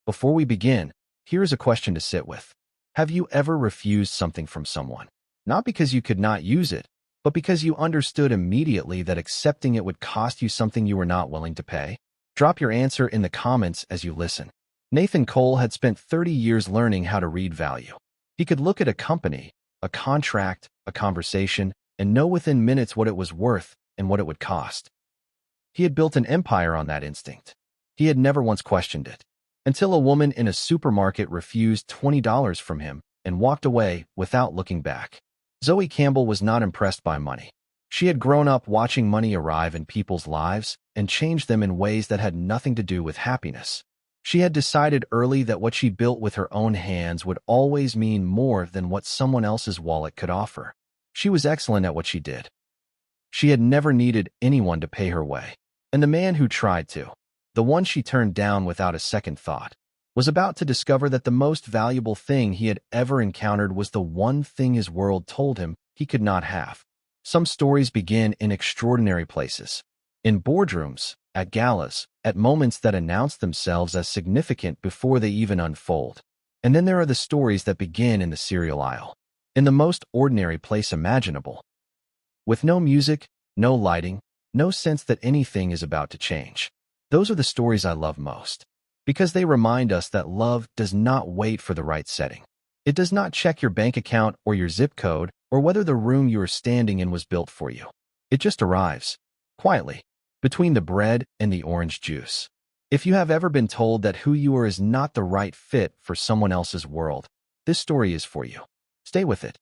Before we begin, here's a question to sit with. Have you ever refused something from someone? Not because you could not use it, but because you understood immediately that accepting it would cost you something you were not willing to pay? Drop your answer in the comments as you listen. Nathan Cole had spent 30 years learning how to read value. He could look at a company, a contract, a conversation, and know within minutes what it was worth and what it would cost. He had built an empire on that instinct. He had never once questioned it, until a woman in a supermarket refused $20 from him and walked away without looking back. Zoe Campbell was not impressed by money. She had grown up watching money arrive in people's lives and change them in ways that had nothing to do with happiness. She had decided early that what she built with her own hands would always mean more than what someone else's wallet could offer. She was excellent at what she did. She had never needed anyone to pay her way. And the man who tried to, the one she turned down without a second thought, was about to discover that the most valuable thing he had ever encountered was the one thing his world told him he could not have. Some stories begin in extraordinary places. In boardrooms, at galas, at moments that announce themselves as significant before they even unfold. And then there are the stories that begin in the cereal aisle, in the most ordinary place imaginable. With no music, no lighting, no sense that anything is about to change. Those are the stories I love most, because they remind us that love does not wait for the right setting. It does not check your bank account or your zip code or whether the room you are standing in was built for you. It just arrives, quietly, between the bread and the orange juice. If you have ever been told that who you are is not the right fit for someone else's world, this story is for you. Stay with it.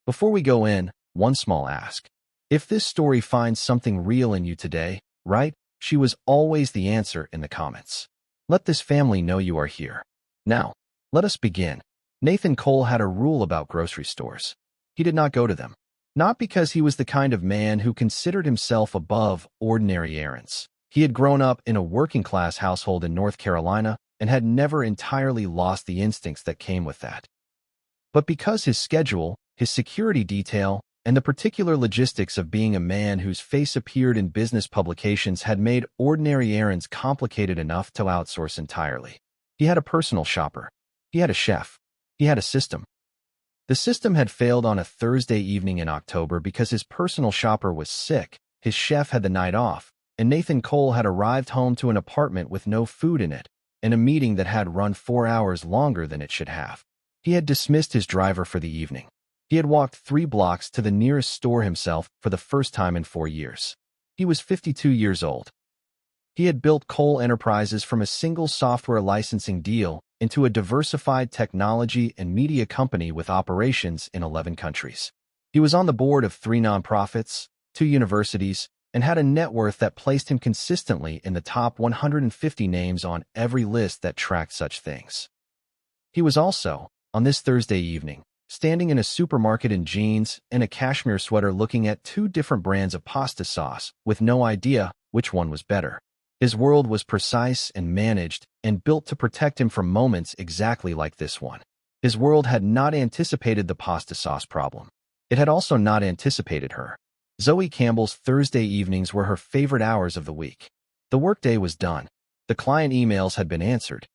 Before we go in, one small ask. If this story finds something real in you today, right? She was always the answer in the comments. Let this family know you are here. Now, let us begin. Nathan Cole had a rule about grocery stores. He did not go to them. Not because he was the kind of man who considered himself above ordinary errands. He had grown up in a working-class household in North Carolina and had never entirely lost the instincts that came with that. But because his schedule, his security detail, and the particular logistics of being a man whose face appeared in business publications had made ordinary errands complicated enough to outsource entirely. He had a personal shopper. He had a chef. He had a system. The system had failed on a Thursday evening in October because his personal shopper was sick, his chef had the night off, and Nathan Cole had arrived home to an apartment with no food in it, and a meeting that had run 4 hours longer than it should have. He had dismissed his driver for the evening. He had walked 3 blocks to the nearest store himself for the first time in 4 years. He was 52 years old. He had built Cole Enterprises from a single software licensing deal into a diversified technology and media company with operations in 11 countries. He was on the board of 3 nonprofits, 2 universities, and had a net worth that placed him consistently in the top 150 names on every list that tracked such things. He was also, on this Thursday evening, standing in a supermarket in jeans and a cashmere sweater looking at 2 different brands of pasta sauce with no idea which one was better. His world was precise and managed and built to protect him from moments exactly like this one. His world had not anticipated the pasta sauce problem. It had also not anticipated her. Zoe Campbell's Thursday evenings were her favorite hours of the week. The workday was done. The client emails had been answered.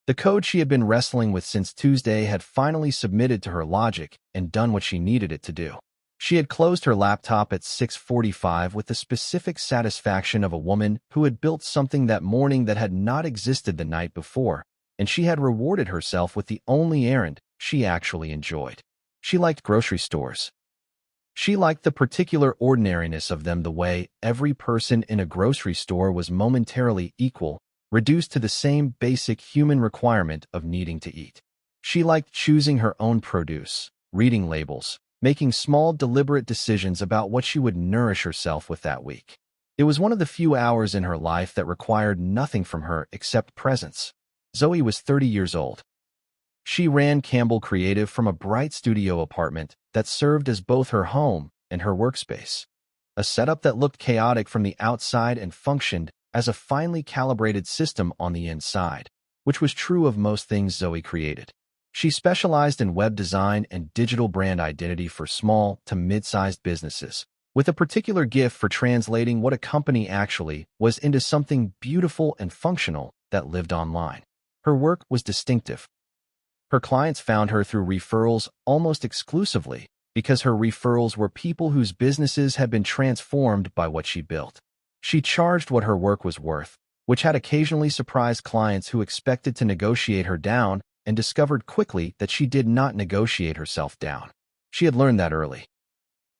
The code she had been wrestling with since Tuesday had finally submitted to her logic and done what she needed it to do. She had closed her laptop at 6:45 with the specific satisfaction of a woman who had built something that morning that had not existed the night before, and she had rewarded herself with the only errand she actually enjoyed. She liked grocery stores. She liked the particular ordinariness of them, the way every person in a grocery store was momentarily equal, reduced to the same basic human requirement of needing to eat. She liked choosing her own produce, reading labels, making small deliberate decisions about what she would nourish herself with that week. It was one of the few hours in her life that required nothing from her except presence. Zoe was 30 years old. She ran Campbell Creative from a bright studio apartment that served as both her home and her workspace. A setup that looked chaotic from the outside and functioned as a finely calibrated system on the inside, which was true of most things Zoe created. She specialized in web design and digital brand identity for small to mid-sized businesses, with a particular gift for translating what a company actually was into something beautiful and functional that lived online. Her work was distinctive. Her clients found her through referrals almost exclusively because her referrals were people whose businesses had been transformed by what she built. She charged what her work was worth, which had occasionally surprised clients who expected to negotiate her down and discovered quickly that she did not negotiate herself down. She had learned that early.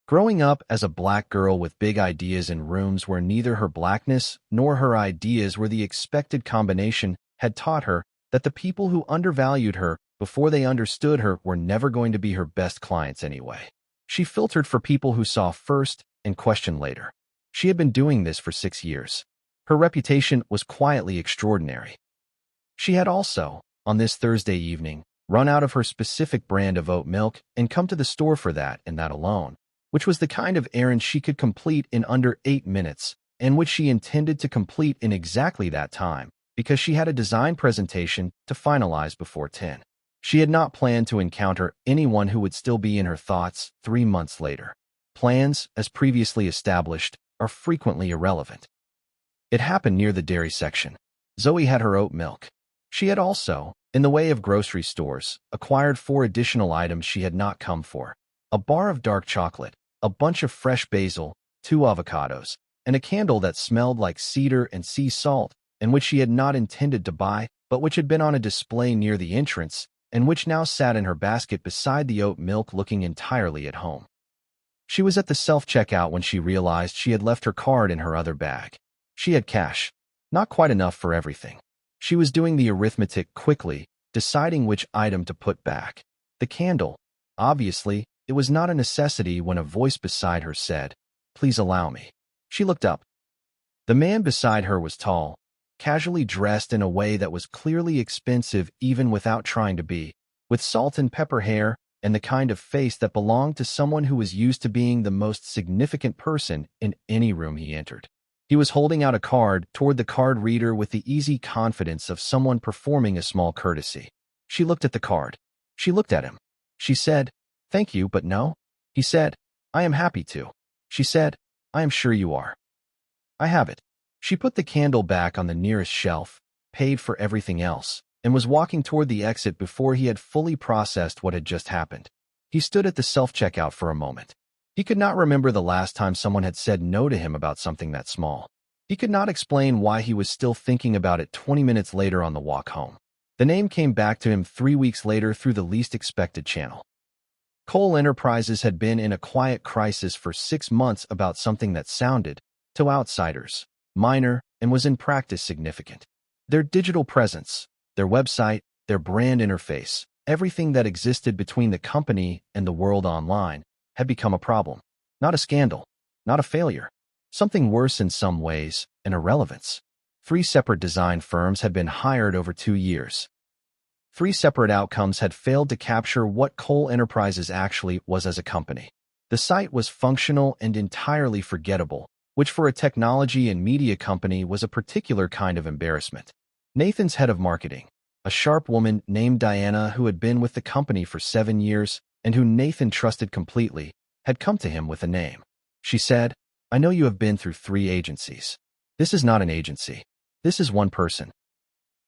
Growing up as a black girl with big ideas in rooms where neither her blackness nor her ideas were the expected combination had taught her that the people who undervalued her before they understood her were never going to be her best clients anyway. She filtered for people who saw first and questioned later. She had been doing this for 6 years. Her reputation was quietly extraordinary. She had also, on this Thursday evening, run out of her specific brand of oat milk and come to the store for that and that alone, which was the kind of errand she could complete in under 8 minutes and which she intended to complete in exactly that time because she had a design presentation to finalize before 10. She had not planned to encounter anyone who would still be in her thoughts 3 months later. Plans, as previously established, are frequently irrelevant. It happened near the dairy section. Zoe had her oat milk. She had also, in the way of grocery stores, acquired 4 additional items she had not come for: a bar of dark chocolate, a bunch of fresh basil, 2 avocados, and a candle that smelled like cedar and sea salt, and which she had not intended to buy, but which had been on a display near the entrance, and which now sat in her basket beside the oat milk looking entirely at home. She was at the self-checkout when she realized she had left her card in her other bag. She had cash, not quite enough for everything. She was doing the arithmetic quickly, deciding which item to put back. The candle. Obviously, it was not a necessity when a voice beside her said, "Please allow me." She looked up. The man beside her was tall, casually dressed in a way that was clearly expensive even without trying to be, with salt and pepper hair and the kind of face that belonged to someone who was used to being the most significant person in any room he entered. He was holding out a card toward the card reader with the easy confidence of someone performing a small courtesy. She looked at the card. She looked at him. She said, "Thank you, but no." He said, "I am happy to." She said, "I am sure you are." "I have it." She put the candle back on the nearest shelf, paid for everything else, and was walking toward the exit before he had fully processed what had just happened. He stood at the self-checkout for a moment. He could not remember the last time someone had said no to him about something that small. He could not explain why he was still thinking about it 20 minutes later on the walk home. The name came back to him 3 weeks later through the least expected channel. Cole Enterprises had been in a quiet crisis for 6 months about something that sounded, to outsiders, minor and was in practice significant. Their digital presence, their website, their brand interface, everything that existed between the company and the world online, had become a problem. Not a scandal, not a failure. Something worse in some ways, an irrelevance. 3 separate design firms had been hired over 2 years. 3 separate outcomes had failed to capture what Cole Enterprises actually was as a company. The site was functional and entirely forgettable, which for a technology and media company was a particular kind of embarrassment. Nathan's head of marketing, a sharp woman named Diana who had been with the company for 7 years and who Nathan trusted completely, had come to him with a name. She said, "I know you have been through 3 agencies. This is not an agency. This is one person.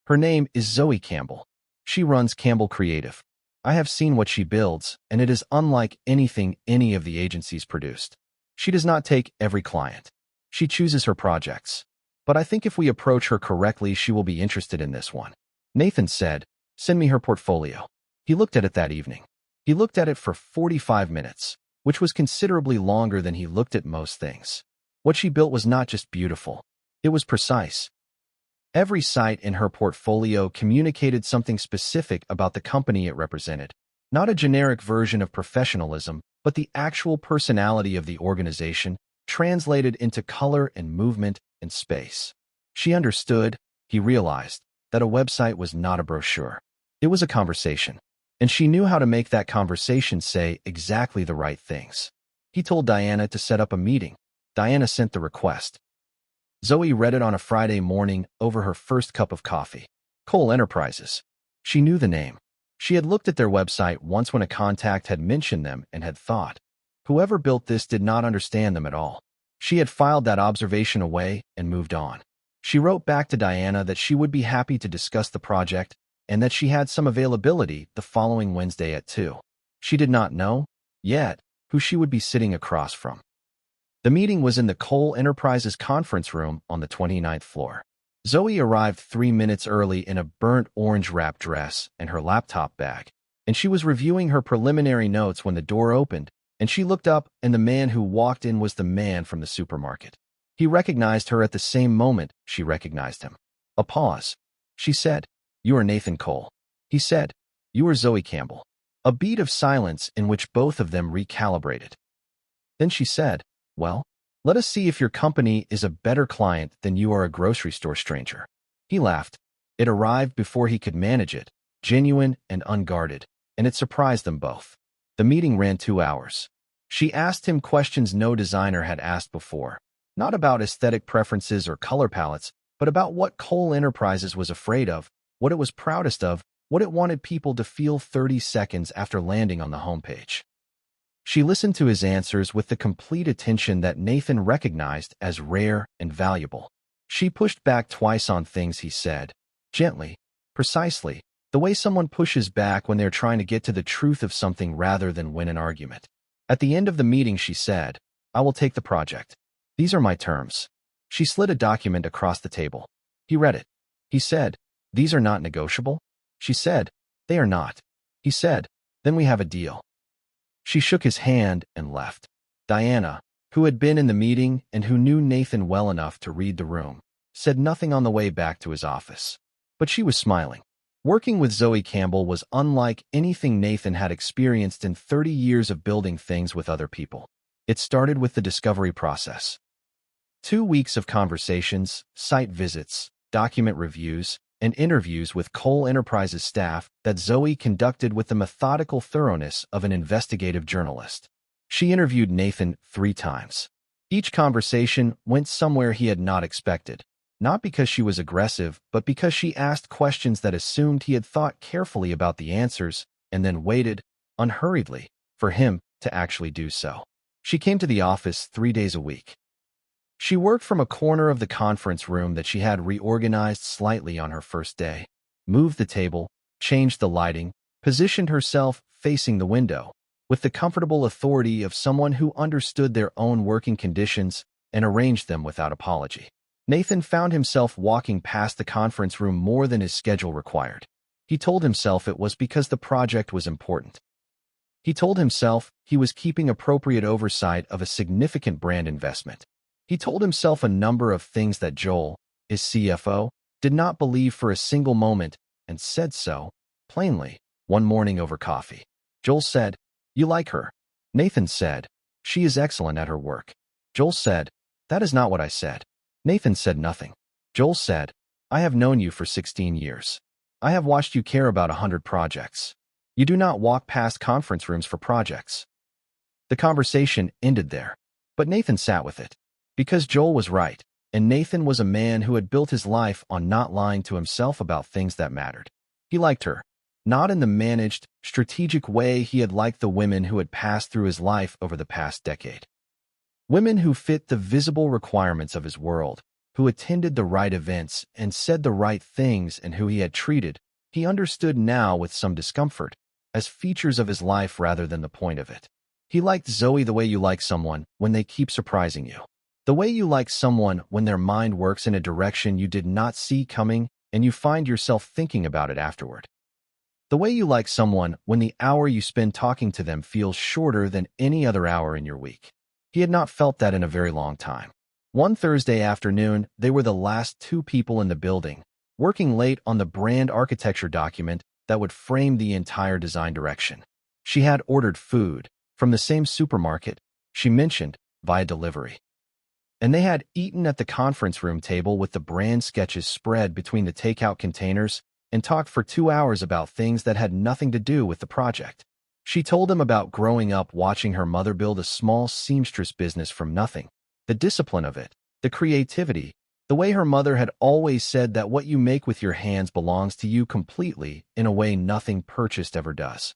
Her name is Zoe Campbell. She runs Campbell Creative. I have seen what she builds, and it is unlike anything any of the agencies produced. She does not take every client. She chooses her projects. But I think if we approach her correctly, she will be interested in this one." Nathan said, "Send me her portfolio." He looked at it that evening. He looked at it for 45 minutes, which was considerably longer than he looked at most things. What she built was not just beautiful. It was precise. Every site in her portfolio communicated something specific about the company it represented. Not a generic version of professionalism, but the actual personality of the organization, translated into color and movement and space. She understood, he realized, that a website was not a brochure. It was a conversation. And she knew how to make that conversation say exactly the right things. He told Diana to set up a meeting. Diana sent the request. Zoe read it on a Friday morning over her first cup of coffee. Cole Enterprises. She knew the name. She had looked at their website once when a contact had mentioned them and had thought, whoever built this did not understand them at all. She had filed that observation away and moved on. She wrote back to Diana that she would be happy to discuss the project, and that she had some availability the following Wednesday at 2. She did not know, yet, who she would be sitting across from. The meeting was in the Cole Enterprises conference room on the 29th floor. Zoe arrived 3 minutes early in a burnt orange wrap dress and her laptop bag, and she was reviewing her preliminary notes when the door opened, and she looked up, and the man who walked in was the man from the supermarket. He recognized her at the same moment she recognized him. A pause. She said, "You are Nathan Cole." He said, "You are Zoe Campbell." A beat of silence in which both of them recalibrated. Then she said, "Well, let us see if your company is a better client than you are a grocery store stranger." He laughed. It arrived before he could manage it, genuine and unguarded, and it surprised them both. The meeting ran 2 hours. She asked him questions no designer had asked before, not about aesthetic preferences or color palettes, but about what Cole Enterprises was afraid of, what it was proudest of, what it wanted people to feel 30 seconds after landing on the homepage. She listened to his answers with the complete attention that Nathan recognized as rare and valuable. She pushed back twice on things he said, gently, precisely, the way someone pushes back when they're trying to get to the truth of something rather than win an argument. At the end of the meeting, she said, "I will take the project. These are my terms." She slid a document across the table. He read it. He said, "These are not negotiable?" She said, "They are not." He said, "Then we have a deal." She shook his hand and left. Diana, who had been in the meeting and who knew Nathan well enough to read the room, said nothing on the way back to his office. But she was smiling. Working with Zoe Campbell was unlike anything Nathan had experienced in 30 years of building things with other people. It started with the discovery process. 2 weeks of conversations, site visits, document reviews, and interviews with Cole Enterprises staff that Zoe conducted with the methodical thoroughness of an investigative journalist. She interviewed Nathan 3 times. Each conversation went somewhere he had not expected, not because she was aggressive, but because she asked questions that assumed he had thought carefully about the answers and then waited, unhurriedly, for him to actually do so. She came to the office 3 days a week. She worked from a corner of the conference room that she had reorganized slightly on her first day, moved the table, changed the lighting, positioned herself facing the window, with the comfortable authority of someone who understood their own working conditions and arranged them without apology. Nathan found himself walking past the conference room more than his schedule required. He told himself it was because the project was important. He told himself he was keeping appropriate oversight of a significant brand investment. He told himself a number of things that Joel, his CFO, did not believe for a single moment, and said so, plainly, one morning over coffee. Joel said, "You like her." Nathan said, "She is excellent at her work." Joel said, "That is not what I said." Nathan said nothing. Joel said, "I have known you for 16 years. I have watched you care about 100 projects. You do not walk past conference rooms for projects." The conversation ended there, but Nathan sat with it. Because Joel was right, and Nathan was a man who had built his life on not lying to himself about things that mattered. He liked her, not in the managed, strategic way he had liked the women who had passed through his life over the past decade. Women who fit the visible requirements of his world, who attended the right events and said the right things, and who he had treated, he understood now with some discomfort, as features of his life rather than the point of it. He liked Zoe the way you like someone when they keep surprising you. The way you like someone when their mind works in a direction you did not see coming and you find yourself thinking about it afterward. The way you like someone when the hour you spend talking to them feels shorter than any other hour in your week. He had not felt that in a very long time. One Thursday afternoon, they were the last 2 people in the building, working late on the brand architecture document that would frame the entire design direction. She had ordered food from the same supermarket she mentioned via delivery. And they had eaten at the conference room table with the brand sketches spread between the takeout containers and talked for 2 hours about things that had nothing to do with the project. She told him about growing up watching her mother build a small seamstress business from nothing, the discipline of it, the creativity, the way her mother had always said that what you make with your hands belongs to you completely in a way nothing purchased ever does.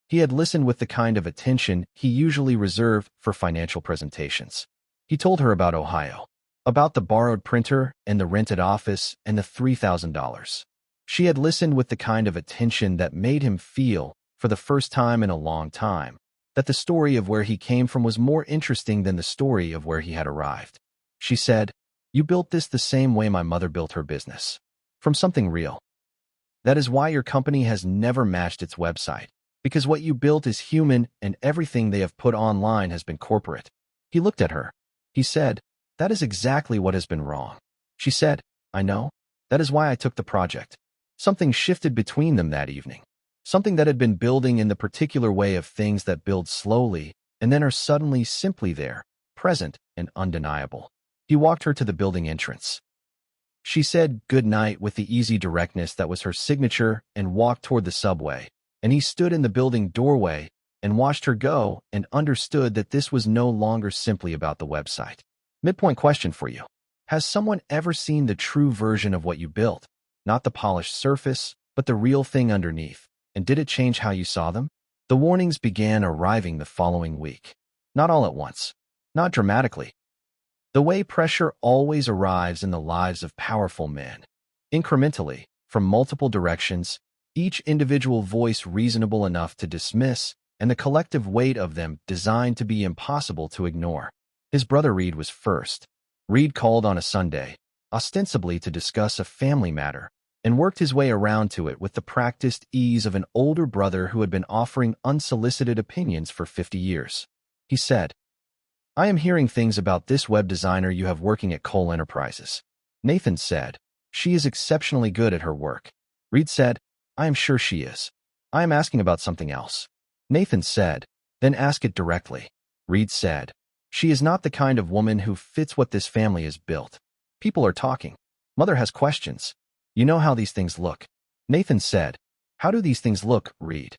He had listened with the kind of attention he usually reserved for financial presentations. He told her about Ohio, about the borrowed printer and the rented office and the $3,000. She had listened with the kind of attention that made him feel, for the first time in a long time, that the story of where he came from was more interesting than the story of where he had arrived. She said, "You built this the same way my mother built her business. From something real. That is why your company has never matched its website, because what you built is human and everything they have put online has been corporate." He looked at her. He said, "That is exactly what has been wrong." She said, "I know. That is why I took the project." Something shifted between them that evening. Something that had been building in the particular way of things that build slowly and then are suddenly simply there, present and undeniable. He walked her to the building entrance. She said good night with the easy directness that was her signature and walked toward the subway, and he stood in the building doorway and watched her go and understood that this was no longer simply about the website. Midpoint question for you. Has someone ever seen the true version of what you built? Not the polished surface, but the real thing underneath. And did it change how you saw them? The warnings began arriving the following week. Not all at once. Not dramatically. The way pressure always arrives in the lives of powerful men. Incrementally, from multiple directions, each individual voice reasonable enough to dismiss, and the collective weight of them designed to be impossible to ignore. His brother Reed was first. Reed called on a Sunday, ostensibly to discuss a family matter, and worked his way around to it with the practiced ease of an older brother who had been offering unsolicited opinions for 50 years. He said, "I am hearing things about this web designer you have working at Cole Enterprises." Nathan said, "She is exceptionally good at her work." Reed said, "I am sure she is. I am asking about something else." Nathan said, "Then ask it directly." Reed said, "She is not the kind of woman who fits what this family has built. People are talking. Mother has questions. You know how these things look." Nathan said, "How do these things look, Reed?"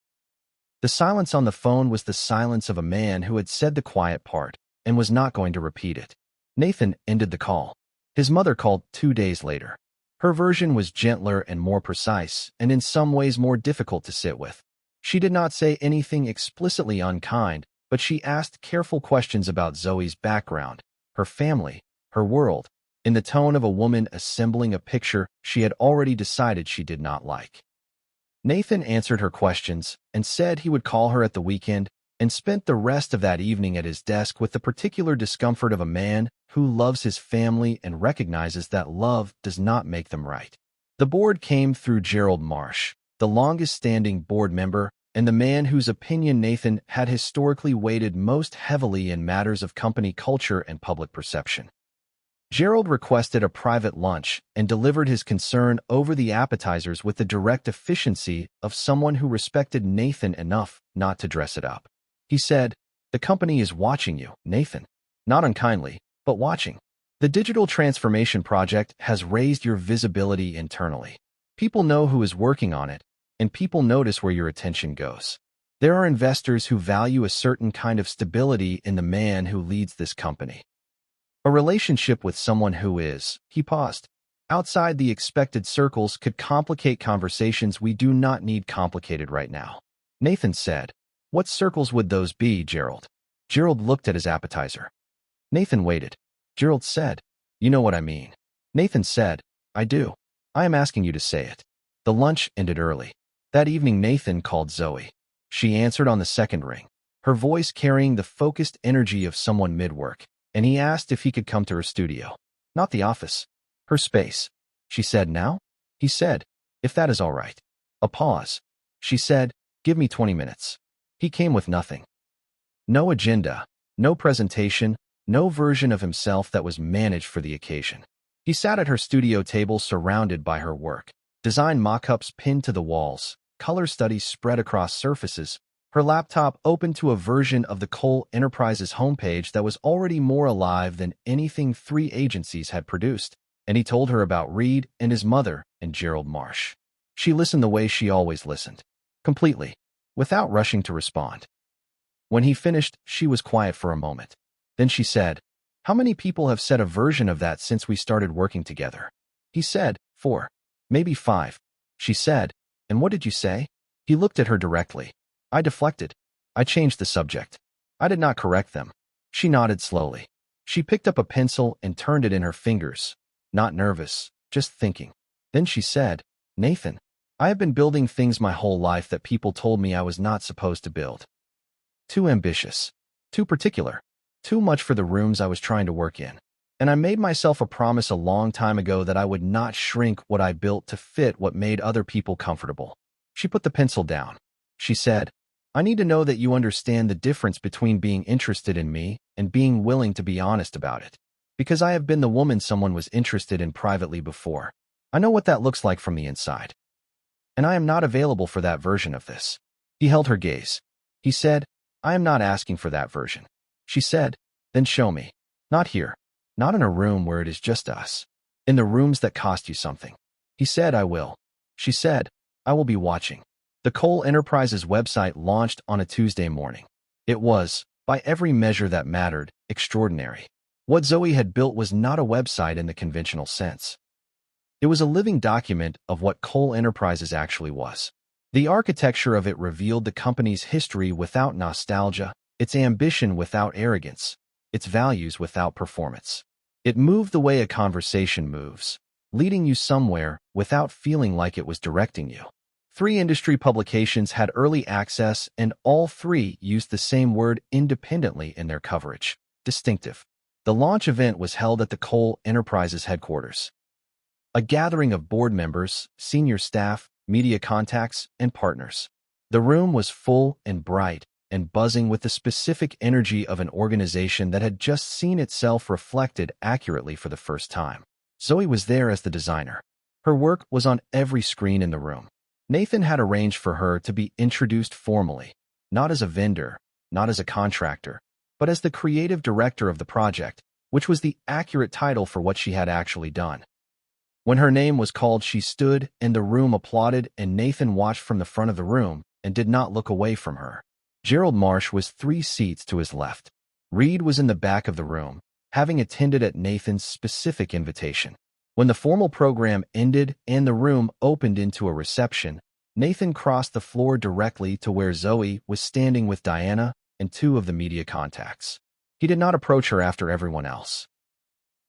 The silence on the phone was the silence of a man who had said the quiet part and was not going to repeat it. Nathan ended the call. His mother called 2 days later. Her version was gentler and more precise, and in some ways more difficult to sit with. She did not say anything explicitly unkind, but she asked careful questions about Zoe's background, her family, her world, in the tone of a woman assembling a picture she had already decided she did not like. Nathan answered her questions and said he would call her at the weekend, and spent the rest of that evening at his desk with the particular discomfort of a man who loves his family and recognizes that love does not make them right. The board came through Gerald Marsh, the longest-standing board member and the man whose opinion Nathan had historically weighted most heavily in matters of company culture and public perception. Gerald requested a private lunch and delivered his concern over the appetizers with the direct efficiency of someone who respected Nathan enough not to dress it up. He said, "The company is watching you, Nathan. Not unkindly, but watching. The digital transformation project has raised your visibility internally. People know who is working on it, and people notice where your attention goes. There are investors who value a certain kind of stability in the man who leads this company. A relationship with someone who is," he paused, "outside the expected circles could complicate conversations we do not need complicated right now." Nathan said, "What circles would those be, Gerald?" Gerald looked at his appetizer. Nathan waited. Gerald said, "You know what I mean." Nathan said, "I do. I am asking you to say it." The lunch ended early. That evening Nathan called Zoe. She answered on the second ring, her voice carrying the focused energy of someone mid-work, and he asked if he could come to her studio. Not the office. Her space. She said, "Now?" He said, "If that is all right." A pause. She said, "Give me 20 minutes." He came with nothing. No agenda, no presentation, no version of himself that was managed for the occasion. He sat at her studio table surrounded by her work, design mock-ups pinned to the walls, color studies spread across surfaces, her laptop open to a version of the Cole Enterprises homepage that was already more alive than anything 3 agencies had produced, and he told her about Reed and his mother and Gerald Marsh. She listened the way she always listened, completely, without rushing to respond. When he finished, she was quiet for a moment. Then she said, "How many people have said a version of that since we started working together?" He said, 4, maybe 5. She said, "And what did you say?" He looked at her directly. I deflected. I changed the subject. I did not correct them. She nodded slowly. She picked up a pencil and turned it in her fingers. Not nervous, just thinking. Then she said, Nathan, I have been building things my whole life that people told me I was not supposed to build. Too ambitious. Too particular. Too much for the rooms I was trying to work in. And I made myself a promise a long time ago that I would not shrink what I built to fit what made other people comfortable. She put the pencil down. She said, I need to know that you understand the difference between being interested in me and being willing to be honest about it. Because I have been the woman someone was interested in privately before. I know what that looks like from the inside. And I am not available for that version of this. He held her gaze. He said, I am not asking for that version. She said, then show me. Not here. Not in a room where it is just us. In the rooms that cost you something. He said, I will. She said, I will be watching. The Cole Enterprises website launched on a Tuesday morning. It was, by every measure that mattered, extraordinary. What Zoe had built was not a website in the conventional sense. It was a living document of what Cole Enterprises actually was. The architecture of it revealed the company's history without nostalgia, its ambition without arrogance, its values without performance. It moved the way a conversation moves, leading you somewhere without feeling like it was directing you. 3 industry publications had early access, and all 3 used the same word independently in their coverage. Distinctive. The launch event was held at the Cole Enterprises headquarters. A gathering of board members, senior staff, media contacts, and partners. The room was full and bright and buzzing with the specific energy of an organization that had just seen itself reflected accurately for the first time. Zoe was there as the designer. Her work was on every screen in the room. Nathan had arranged for her to be introduced formally, not as a vendor, not as a contractor, but as the creative director of the project, which was the accurate title for what she had actually done. When her name was called, she stood, and the room applauded, and Nathan watched from the front of the room and did not look away from her. Gerald Marsh was 3 seats to his left. Reed was in the back of the room, having attended at Nathan's specific invitation. When the formal program ended and the room opened into a reception, Nathan crossed the floor directly to where Zoe was standing with Diana and 2 of the media contacts. He did not approach her after everyone else.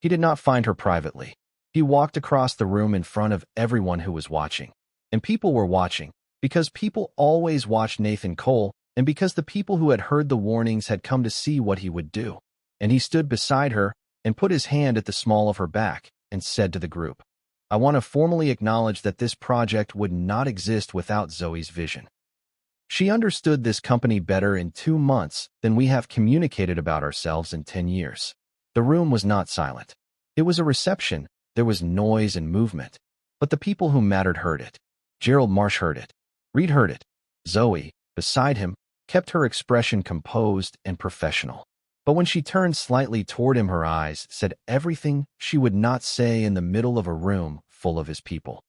He did not find her privately. He walked across the room in front of everyone who was watching. And people were watching, because people always watched Nathan Cole, and because the people who had heard the warnings had come to see what he would do. And he stood beside her and put his hand at the small of her back and said to the group, I want to formally acknowledge that this project would not exist without Zoe's vision. She understood this company better in 2 months than we have communicated about ourselves in 10 years. The room was not silent. It was a reception. There was noise and movement, but the people who mattered heard it. Gerald Marsh heard it. Reed heard it. Zoe, beside him, kept her expression composed and professional. But when she turned slightly toward him, her eyes said everything she would not say in the middle of a room full of his people.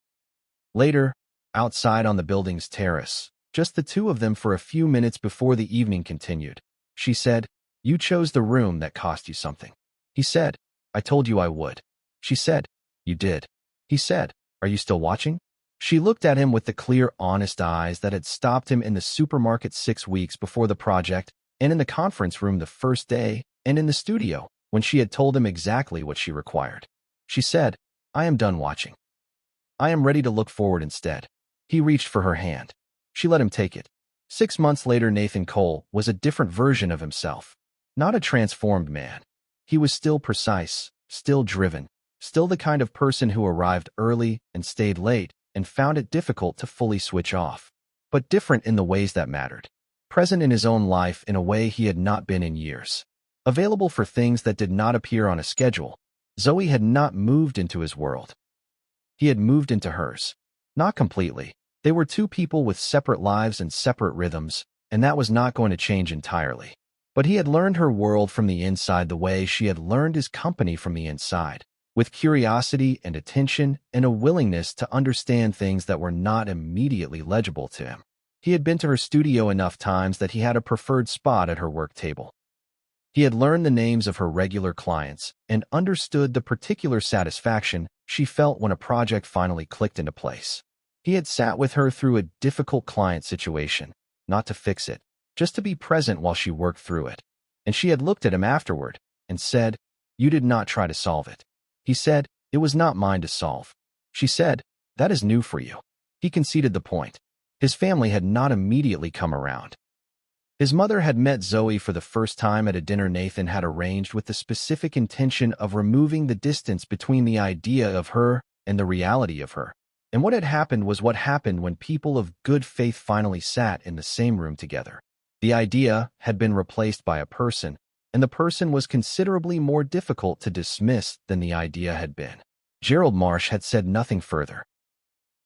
Later, outside on the building's terrace, just the 2 of them for a few minutes before the evening continued, she said, You chose the room that cost you something. He said, I told you I would. She said, You did. He said, Are you still watching? She looked at him with the clear, honest eyes that had stopped him in the supermarket 6 weeks before the project, and in the conference room the first day, and in the studio, when she had told him exactly what she required. She said, I am done watching. I am ready to look forward instead. He reached for her hand. She let him take it. 6 months later, Nathan Cole was a different version of himself. Not a transformed man. He was still precise, still driven, still the kind of person who arrived early and stayed late and found it difficult to fully switch off, but different in the ways that mattered. Present in his own life in a way he had not been in years. Available for things that did not appear on a schedule. Zoe had not moved into his world. He had moved into hers. Not completely. They were 2 people with separate lives and separate rhythms, and that was not going to change entirely. But he had learned her world from the inside the way she had learned his company from the inside, with curiosity and attention and a willingness to understand things that were not immediately legible to him. He had been to her studio enough times that he had a preferred spot at her work table. He had learned the names of her regular clients and understood the particular satisfaction she felt when a project finally clicked into place. He had sat with her through a difficult client situation, not to fix it, just to be present while she worked through it. And she had looked at him afterward and said, You did not try to solve it. He said, It was not mine to solve. She said, That is new for you. He conceded the point. His family had not immediately come around. His mother had met Zoe for the first time at a dinner Nathan had arranged with the specific intention of removing the distance between the idea of her and the reality of her. And what had happened was what happened when people of good faith finally sat in the same room together. The idea had been replaced by a person, and the person was considerably more difficult to dismiss than the idea had been. Gerald Marsh had said nothing further.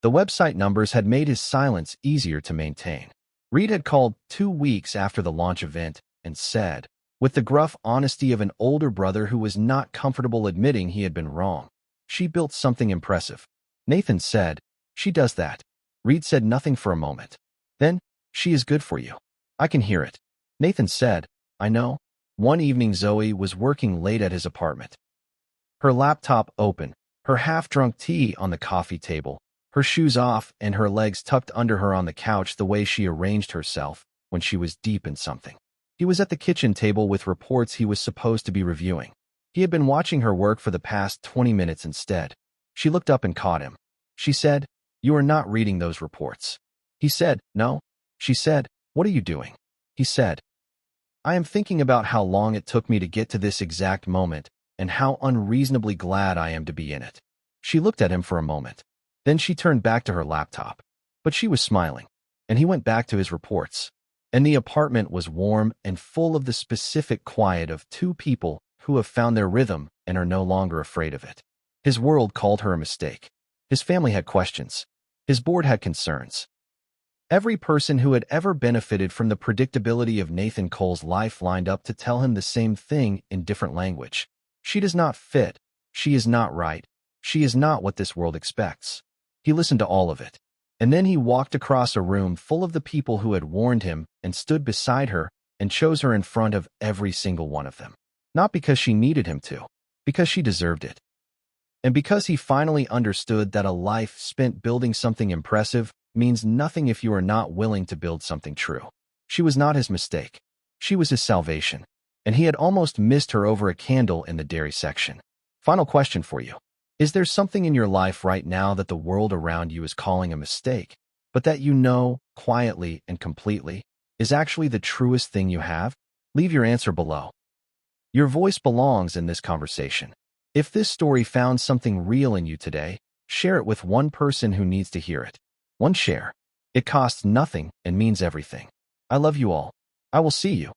The website numbers had made his silence easier to maintain. Reed had called 2 weeks after the launch event and said, with the gruff honesty of an older brother who was not comfortable admitting he had been wrong, "She built something impressive." Nathan said, "She does that." Reed said nothing for a moment. Then, "She is good for you. I can hear it." Nathan said, "I know." One evening Zoe was working late at his apartment. Her laptop open, her half-drunk tea on the coffee table, her shoes off and her legs tucked under her on the couch the way she arranged herself when she was deep in something. He was at the kitchen table with reports he was supposed to be reviewing. He had been watching her work for the past 20 minutes instead. She looked up and caught him. She said, "You are not reading those reports." He said, "No." She said, "What are you doing?" He said, "I am thinking about how long it took me to get to this exact moment and how unreasonably glad I am to be in it." She looked at him for a moment. Then she turned back to her laptop. But she was smiling, and he went back to his reports. And the apartment was warm and full of the specific quiet of two people who have found their rhythm and are no longer afraid of it. His world called her a mistake. His family had questions. His board had concerns. Every person who had ever benefited from the predictability of Nathan Cole's life lined up to tell him the same thing in different language. She does not fit. She is not right. She is not what this world expects. He listened to all of it. And then he walked across a room full of the people who had warned him and stood beside her and chose her in front of every single one of them. Not because she needed him to, because she deserved it. And because he finally understood that a life spent building something impressive means nothing if you are not willing to build something true. She was not his mistake. She was his salvation. And he had almost missed her over a candle in the dairy section. Final question for you. Is there something in your life right now that the world around you is calling a mistake, but that you know, quietly and completely, is actually the truest thing you have? Leave your answer below. Your voice belongs in this conversation. If this story found something real in you today, share it with one person who needs to hear it. One share. It costs nothing and means everything. I love you all. I will see you